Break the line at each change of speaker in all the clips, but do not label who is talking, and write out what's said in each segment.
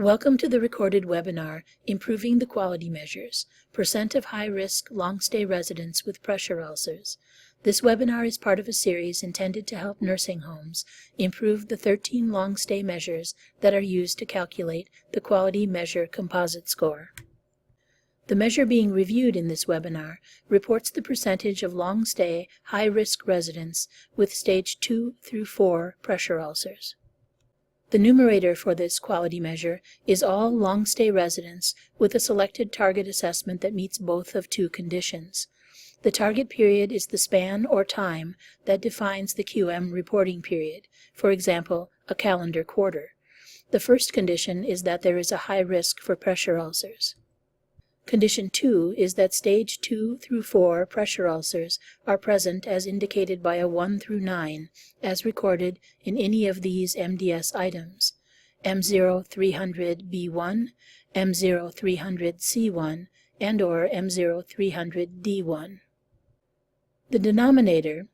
Welcome to the recorded webinar, Improving the Quality Measures, Percent of High-Risk Long-Stay Residents with Pressure Ulcers. This webinar is part of a series intended to help nursing homes improve the 13 long-stay measures that are used to calculate the Quality Measure Composite Score. The measure being reviewed in this webinar reports the percentage of long-stay, high-risk residents with stage 2 through 4 pressure ulcers. The numerator for this quality measure is all long-stay residents with a selected target assessment that meets both of two conditions. The target period is the span or time that defines the QM reporting period, for example, a calendar quarter. The first condition is that there is a high risk for pressure ulcers. Condition 2 is that stage 2 through 4 pressure ulcers are present as indicated by a 1 through 9, as recorded in any of these MDS items, M0300B1, M0300C1, and or M0300D1. The denominator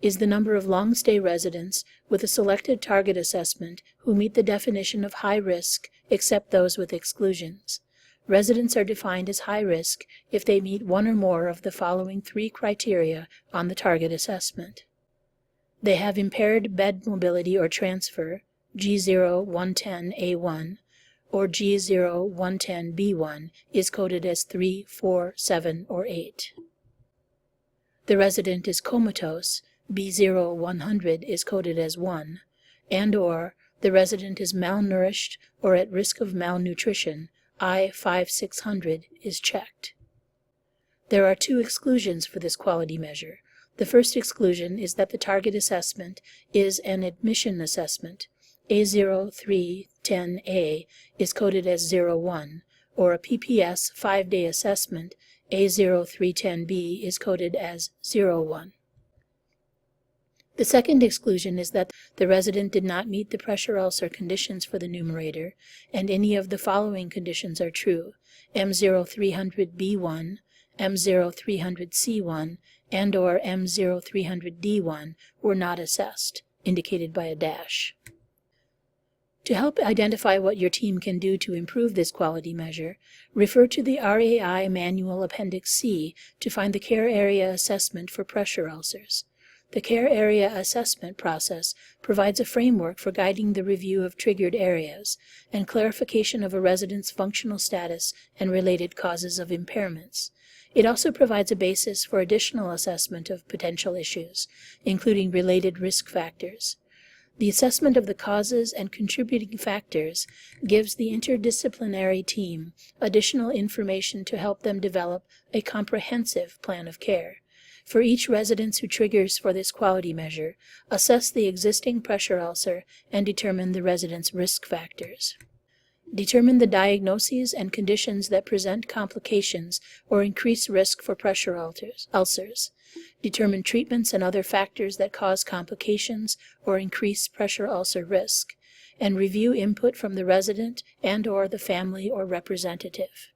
is the number of long-stay residents with a selected target assessment who meet the definition of high risk except those with exclusions. Residents are defined as high risk if they meet one or more of the following three criteria on the target assessment. They have impaired bed mobility or transfer, G0110A1, or G0110B1 is coded as 3, 4, 7, or 8. The resident is comatose, B0100 is coded as 1, and or the resident is malnourished or at risk of malnutrition, I5600 is checked. There are two exclusions for this quality measure. The first exclusion is that the target assessment is an admission assessment. A0310A is coded as 01, or a PPS 5-day assessment, A0310B is coded as 01. The second exclusion is that the resident did not meet the pressure ulcer conditions for the numerator, and any of the following conditions are true. M0300B1, M0300C1, and or M0300D1 were not assessed, indicated by a dash. To help identify what your team can do to improve this quality measure, refer to the RAI Manual Appendix C to find the Care Area Assessment for Pressure Ulcers. The Care Area Assessment process provides a framework for guiding the review of triggered areas and clarification of a resident's functional status and related causes of impairments. It also provides a basis for additional assessment of potential issues, including related risk factors. The assessment of the causes and contributing factors gives the interdisciplinary team additional information to help them develop a comprehensive plan of care. For each resident who triggers for this quality measure, assess the existing pressure ulcer and determine the resident's risk factors. Determine the diagnoses and conditions that present complications or increase risk for pressure ulcers. Determine treatments and other factors that cause complications or increase pressure ulcer risk, and review input from the resident and or the family or representative.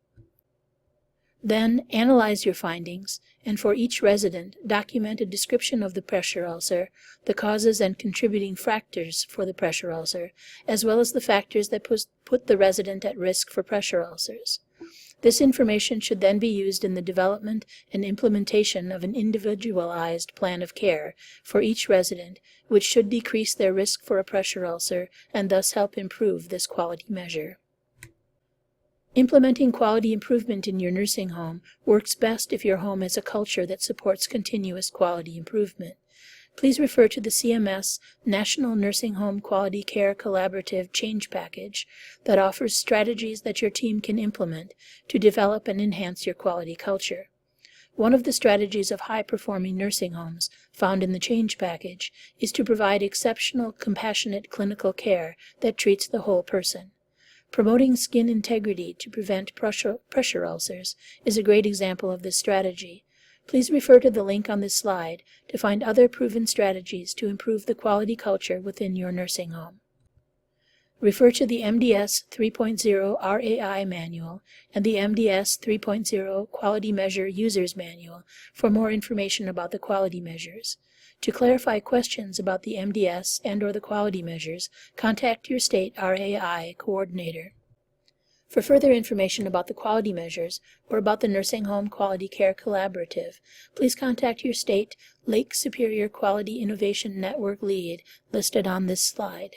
Then, analyze your findings, and for each resident, document a description of the pressure ulcer, the causes and contributing factors for the pressure ulcer, as well as the factors that put the resident at risk for pressure ulcers. This information should then be used in the development and implementation of an individualized plan of care for each resident, which should decrease their risk for a pressure ulcer and thus help improve this quality measure. Implementing quality improvement in your nursing home works best if your home has a culture that supports continuous quality improvement. Please refer to the CMS National Nursing Home Quality Care Collaborative Change Package that offers strategies that your team can implement to develop and enhance your quality culture. One of the strategies of high-performing nursing homes found in the Change Package is to provide exceptional, compassionate clinical care that treats the whole person. Promoting skin integrity to prevent pressure ulcers is a great example of this strategy. Please refer to the link on this slide to find other proven strategies to improve the quality culture within your nursing home. Refer to the MDS 3.0 RAI Manual and the MDS 3.0 Quality Measure User's Manual for more information about the quality measures. To clarify questions about the MDS and/or the quality measures, contact your state RAI coordinator. For further information about the quality measures or about the Nursing Home Quality Care Collaborative, please contact your state Lake Superior Quality Innovation Network lead listed on this slide.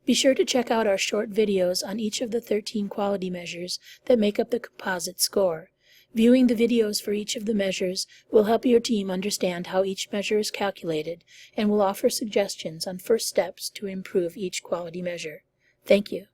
Be sure to check out our short videos on each of the 13 quality measures that make up the composite score. Viewing the videos for each of the measures will help your team understand how each measure is calculated and will offer suggestions on first steps to improve each quality measure. Thank you.